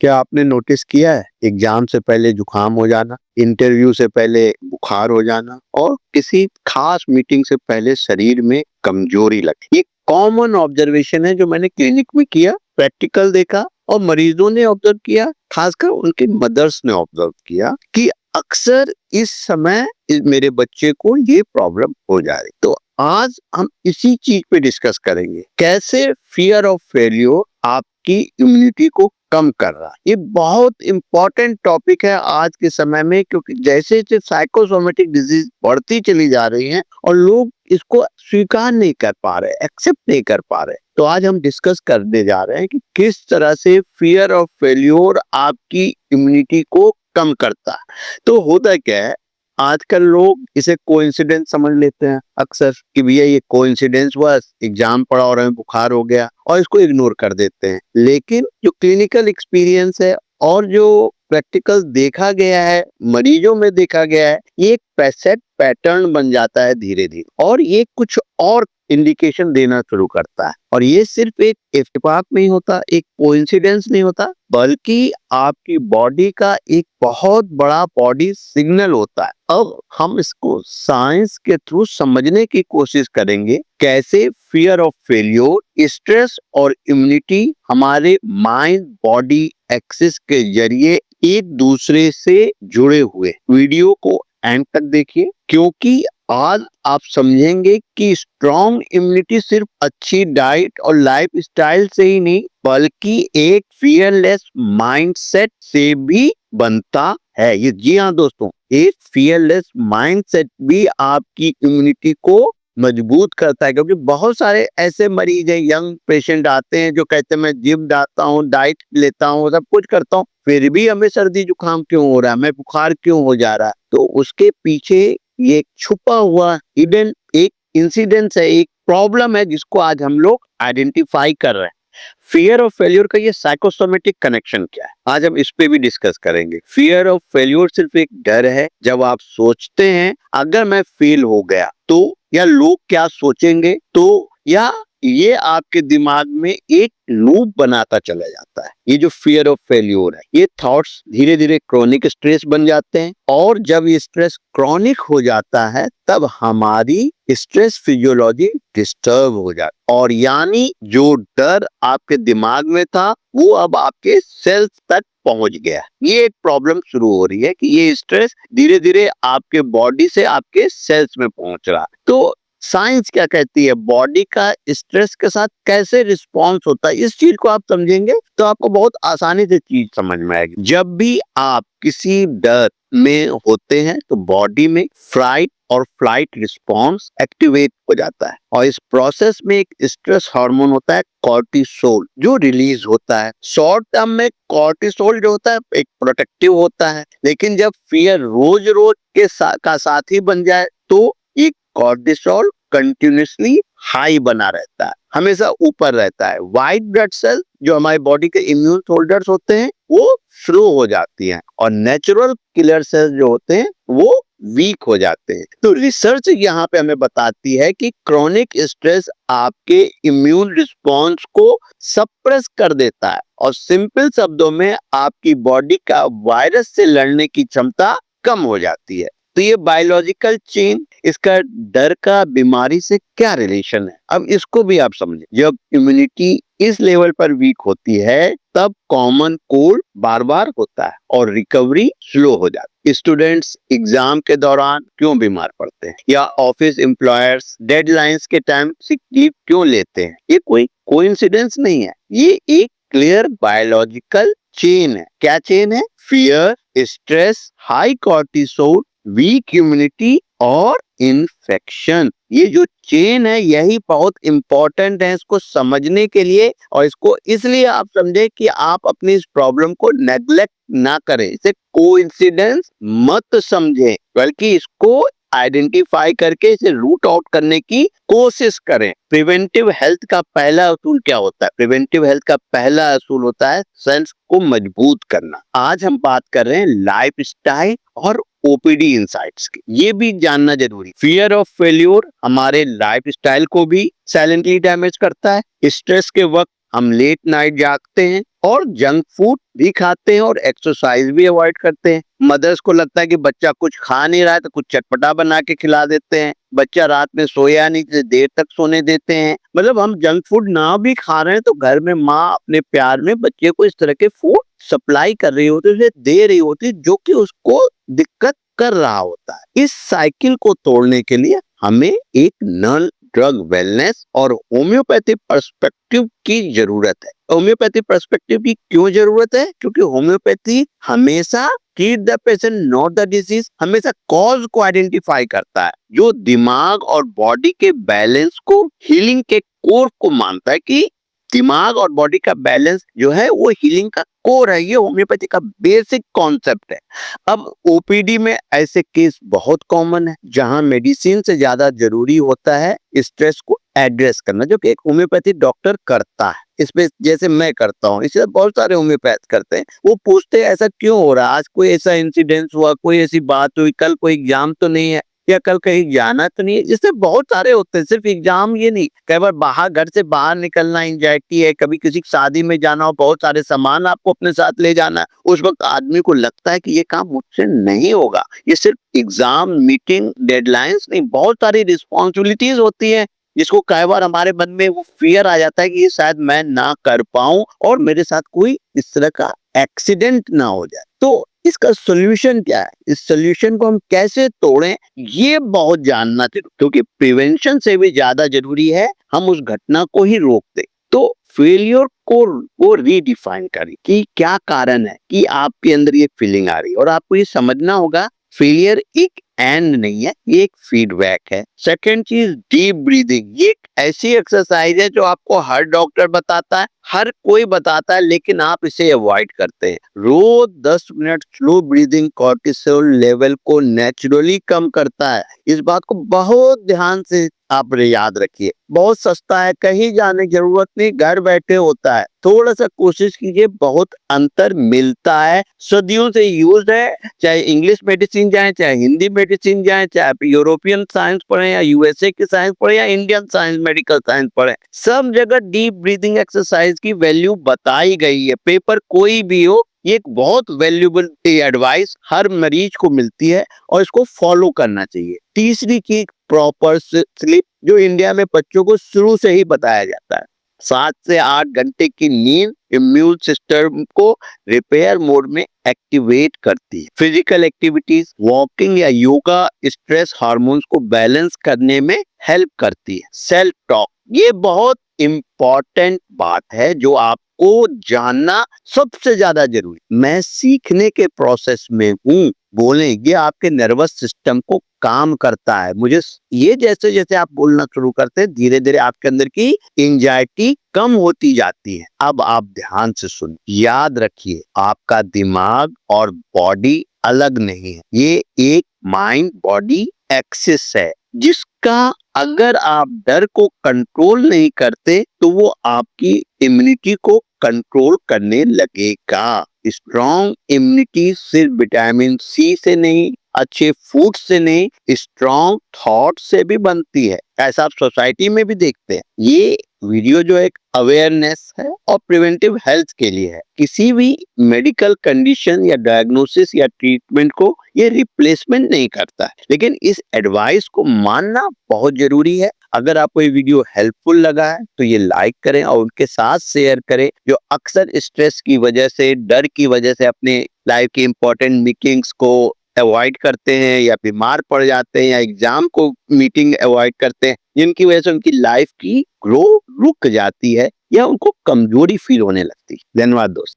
क्या आपने नोटिस किया है एग्जाम से पहले जुकाम हो जाना, इंटरव्यू से पहले बुखार हो जाना और किसी खास मीटिंग से पहले शरीर में कमजोरी लगती। ये कॉमन ऑब्जर्वेशन है जो मैंने क्लिनिक में किया, प्रैक्टिकल देखा और मरीजों ने ऑब्जर्व किया, खासकर उनके मदर्स ने ऑब्जर्व किया कि अक्सर इस समय मेरे बच्चे को ये प्रॉब्लम हो जा रही। तो आज हम इसी चीज पे डिस्कस करेंगे, कैसे फियर ऑफ फेल्योर आपकी इम्यूनिटी को कम कर रहा है। ये बहुत इंपॉर्टेंट टॉपिक है आज के समय में, क्योंकि जैसे जैसे साइकोसोमेटिक डिजीज बढ़ती चली जा रही हैं और लोग इसको स्वीकार नहीं कर पा रहे, एक्सेप्ट नहीं कर पा रहे। तो आज हम डिस्कस करने जा रहे हैं कि किस तरह से फियर ऑफ फेल्योर आपकी इम्यूनिटी को कम करता है। तो होता क्या है, आजकल लोग इसे कोइंसिडेंस समझ लेते हैं अक्सर कि भैया ये कोइंसिडेंस हुआ, एग्जाम पड़ा और हमें बुखार हो गया, और इसको इग्नोर कर देते हैं। लेकिन जो क्लिनिकल एक्सपीरियंस है और जो प्रैक्टिकल देखा गया है, मरीजों में देखा गया है, ये एक सेट पैटर्न बन जाता है धीरे धीरे, और ये कुछ और इंडिकेशन देना शुरू करता है। और ये सिर्फ एक इत्तेफाक नहीं होता, एक कोइंसिडेंस नहीं होता, बल्कि आपकी बॉडी का एक बहुत बड़ा बॉडी सिग्नल होता है। अब हम इसको साइंस के थ्रू समझने की कोशिश करेंगे, कैसे फियर ऑफ फेल्योर, स्ट्रेस और इम्यूनिटी हमारे माइंड बॉडी एक्सिस के जरिए एक दूसरे से जुड़े हुए। वीडियो को एंड तक देखिए, क्योंकि आज आप समझेंगे कि स्ट्रॉन्ग इम्यूनिटी सिर्फ अच्छी डाइट और लाइफ स्टाइल से ही नहीं, बल्कि एक फियरलेस माइंडसेट से भी बनता है। ये जी हाँ दोस्तों, एक फियरलेस माइंडसेट भी आपकी इम्यूनिटी को मजबूत करता है। क्योंकि बहुत सारे ऐसे मरीज हैं, यंग पेशेंट आते हैं जो कहते हैं मैं जिम जाता हूँ, डाइट लेता हूँ, सब कुछ करता हूँ, फिर भी हमें सर्दी जुकाम क्यों हो रहा है, हमें बुखार क्यों हो जा रहा है। तो उसके पीछे ये छुपा हुआ हिडन एक इंसिडेंस है, एक प्रॉब्लम है, जिसको आज हम लोग आइडेंटिफाई कर रहे हैं। फियर ऑफ फेल्योर का ये साइकोसोमेटिक कनेक्शन क्या है, आज हम इस पे भी डिस्कस करेंगे। फियर ऑफ फेल्योर सिर्फ एक डर है, जब आप सोचते हैं अगर मैं फेल हो गया तो, या लोग क्या सोचेंगे तो, या ये आपके दिमाग में एक लूप बनाता चला जाता है। ये जो फियर ऑफ फेल्योर है, ये थॉट्स धीरे धीरे क्रोनिक स्ट्रेस बन जाते हैं, और जब ये स्ट्रेस क्रॉनिक हो जाता है तब हमारी स्ट्रेस फिजियोलॉजी डिस्टर्ब हो जाती है। और यानी जो डर आपके दिमाग में था वो अब आपके सेल्स तक पहुंच गया। ये एक प्रॉब्लम शुरू हो रही है कि ये स्ट्रेस धीरे धीरे आपके बॉडी से आपके सेल्स में पहुंच रहा है। तो साइंस क्या कहती है, बॉडी का स्ट्रेस के साथ कैसे रिस्पॉन्स होता है, इस चीज को आप समझेंगे तो आपको बहुत आसानी से चीज समझ में आएगी। जब भी आप किसी डर में होते हैं तो बॉडी में फ्राइट और फ्लाइट रिस्पॉन्स एक्टिवेट हो जाता है, और इस प्रोसेस में एक स्ट्रेस हार्मोन होता है कॉर्टिसोल, जो रिलीज होता है। शॉर्ट टर्म में कॉर्टिसोल जो होता है एक प्रोटेक्टिव होता है, लेकिन जब फियर रोज रोज के का साथी बन जाए तो ये कॉर्टिसोल कंटिन्यूसली हाई बना रहता है, हमेशा ऊपर रहता है। व्हाइट ब्लड सेल जो हमारी बॉडी के इम्यून सोल्जर्स होते हैं वो स्लो हो जाती हैं, और नेचुरल किलर सेल्स जो होते हैं वो वीक हो जाते हैं। तो रिसर्च यहाँ पे हमें बताती है कि क्रोनिक स्ट्रेस आपके इम्यून रिस्पॉन्स को सप्रेस कर देता है, और सिंपल शब्दों में आपकी बॉडी का वायरस से लड़ने की क्षमता कम हो जाती है। तो ये बायोलॉजिकल चेन, इसका डर का बीमारी से क्या रिलेशन है, अब इसको भी आप समझें। जब इम्यूनिटी इस लेवल पर वीक होती है तब कॉमन कोल्ड बार बार होता है और रिकवरी स्लो हो जाती है। स्टूडेंट्स एग्जाम के दौरान क्यों बीमार पड़ते हैं, या ऑफिस एम्प्लॉयर्स डेडलाइंस के टाइम सिक लीव क्यों लेते हैं, ये कोई कोइंसिडेंस नहीं है, ये एक क्लियर बायोलॉजिकल चेन है। क्या चेन है, fear, stress, high cortisol, weak immunity और इन्फेक्शन। ये जो चेन है यही बहुत इंपॉर्टेंट है इसको समझने के लिए, और इसको इसलिए आप समझे कि आप अपनी इस प्रॉब्लम को नेग्लेक्ट ना करें, इसे कोइंसिडेंस मत समझें, बल्कि इसको आइडेंटिफाई करके इसे रूट आउट करने की कोशिश करें। प्रिवेंटिव हेल्थ का पहला असूल क्या होता है, प्रिवेंटिव हेल्थ का पहला असूल होता है सेल्स को मजबूत करना। आज हम बात कर रहे हैं लाइफ स्टाइल और ओपीडी इंसाइट्स की, ये भी जानना जरूरी। फियर ऑफ फेल्योर हमारे लाइफ स्टाइल को भी साइलेंटली डैमेज करता है। स्ट्रेस के वक्त हम लेट नाइट जागते हैं और जंक फूड भी खाते हैं और एक्सरसाइज भी अवॉइड करते हैं। मदर्स को लगता है कि बच्चा कुछ खा नहीं रहा है तो कुछ चटपटा बना के खिला देते हैं। बच्चा रात में सोया नहीं तो देर तक सोने देते हैं। मतलब हम जंक फूड ना भी खा रहे हैं तो घर में माँ अपने प्यार में बच्चे को इस तरह के फूड सप्लाई कर रही होती है, उसे दे रही होती है, जो कि उसको दिक्कत कर रहा होता है। इस साइकिल को तोड़ने के लिए हमें एक नॉन ड्रग वेलनेस और होम्योपैथी पर्सपेक्टिव की जरूरत है। होम्योपैथी पर्सपेक्टिव की क्यों जरूरत है? क्योंकि होम्योपैथी हमेशा treat the patient not the disease, हमेशा कॉज को आइडेंटिफाई करता है, जो दिमाग और बॉडी के बैलेंस को हीलिंग के कोर को मानता है कि दिमाग और बॉडी का बैलेंस जो है वो हीलिंग का कोर है। ये होम्योपैथी का बेसिक कॉन्सेप्ट है। अब ओपीडी में ऐसे केस बहुत कॉमन है जहां मेडिसिन से ज्यादा जरूरी होता है स्ट्रेस को एड्रेस करना, जो कि एक होम्योपैथी डॉक्टर करता है। इसमें जैसे मैं करता हूँ, इसलिए बहुत सारे होम्योपैथ करते हैं। वो पूछते हैं ऐसा क्यों हो रहा है, आज कोई ऐसा इंसिडेंस हुआ, कोई ऐसी बात हुई, कल कोई एग्जाम तो नहीं है, या कल कहीं जाना तो नहीं है। जिससे बहुत सारे होते हैं, सिर्फ एग्जाम ये नहीं, कई बार बाहर घर से बाहर निकलना एंजाइटी है, कभी किसी शादी में जाना हो, बहुत सारे सामान आपको अपने साथ ले जाना है। उस वक्त आदमी को लगता है कि ये काम मुझसे नहीं होगा। ये सिर्फ एग्जाम, मीटिंग, डेडलाइंस नहीं, बहुत सारी रिस्पॉन्सिबिलिटीज होती है, जिसको कई बार हमारे मन में वो फियर आ जाता है कि ये शायद मैं ना कर पाऊं और मेरे साथ कोई इस तरह का एक्सीडेंट ना हो जाए। तो इसका सोल्यूशन क्या है? इस सोल्यूशन को हम कैसे तोड़ें, ये बहुत जानना चाहिए, क्योंकि प्रिवेंशन से भी ज्यादा जरूरी है हम उस घटना को ही रोक दें। तो फेलियर को वो रीडिफाइन करें कि क्या कारण है कि आपके अंदर ये फीलिंग आ रही है, और आपको ये समझना होगा फेलियर एक एंड नहीं है, ये एक फीडबैक है। सेकेंड चीज, डीप ब्रीदिंग। ये एक ऐसी एक्सरसाइज है जो आपको हर डॉक्टर बताता है, हर कोई बताता है, लेकिन आप इसे अवॉइड करते हैं। रोज 10 minute slow breathing cortisol level को नेचुरली कम करता है। इस बात को बहुत ध्यान से आप याद रखिए। बहुत सस्ता है, कहीं जाने की जरूरत नहीं, घर बैठे होता है। थोड़ा सा कोशिश कीजिए, बहुत अंतर मिलता है। सदियों से यूज है, चाहे इंग्लिश मेडिसिन जाए, चाहे हिंदी मेडिसिन जाए, चाहे आप यूरोपियन साइंस पढ़े या यूएसए की साइंस पढ़े या इंडियन साइंस मेडिकल साइंस पढ़े, सब जगह डीप ब्रीदिंग एक्सरसाइज की वैल्यू बताई गई है। पेपर कोई भी हो, ये एक बहुत वैल्यूबल एडवाइस हर मरीज को मिलती है और इसको फॉलो करना चाहिए। तीसरी चीज, प्रॉपर स्लीप, जो इंडिया में बच्चों को शुरू से ही बताया जाता है। 7 से 8 घंटे की नींद इम्यून सिस्टम को रिपेयर मोड में एक्टिवेट करती है। फिजिकल एक्टिविटीज, वॉकिंग या योगा स्ट्रेस हार्मोन्स को बैलेंस करने में हेल्प करती है। सेल्फ टॉक, ये बहुत इम्पोर्टेंट बात है जो आपको जानना सबसे ज्यादा जरूरी। मैं सीखने के प्रोसेस में हूँ, बोलें, ये आपके नर्वस सिस्टम को काम करता है। मुझे ये जैसे जैसे आप बोलना शुरू करते हैं, धीरे धीरे आपके अंदर की एंजाइटी कम होती जाती है। अब आप ध्यान से सुन, याद रखिए, आपका दिमाग और बॉडी अलग नहीं है, ये एक माइंड बॉडी एक्सिस है, जिसका अगर आप डर को कंट्रोल नहीं करते तो वो आपकी इम्यूनिटी को कंट्रोल करने लगेगा। स्ट्रॉन्ग इम्यूनिटी सिर्फ विटामिन सी से नहीं, अच्छे फूड से नहीं, स्ट्रॉन्ग थॉट से भी बनती है। ऐसा आप सोसाइटी में भी देखते हैं। ये वीडियो जो एक अवेयरनेस है और प्रिवेंटिव हेल्थ के लिए है। किसी भी मेडिकल कंडीशन या डायग्नोसिस या ट्रीटमेंट को ये रिप्लेसमेंट नहीं करता है, लेकिन इस एडवाइस को मानना बहुत जरूरी है। अगर आपको ये वीडियो हेल्पफुल लगा है तो ये लाइक करें और उनके साथ शेयर करें जो अक्सर स्ट्रेस की वजह से, डर की वजह से अपने लाइफ की इंपॉर्टेंट मीटिंग्स को अवॉइड करते हैं या बीमार पड़ जाते हैं या एग्जाम को मीटिंग अवॉइड करते हैं, जिनकी वजह से उनकी लाइफ की ग्रो रुक जाती है या उनको कमजोरी फील होने लगती है। धन्यवाद दोस्त।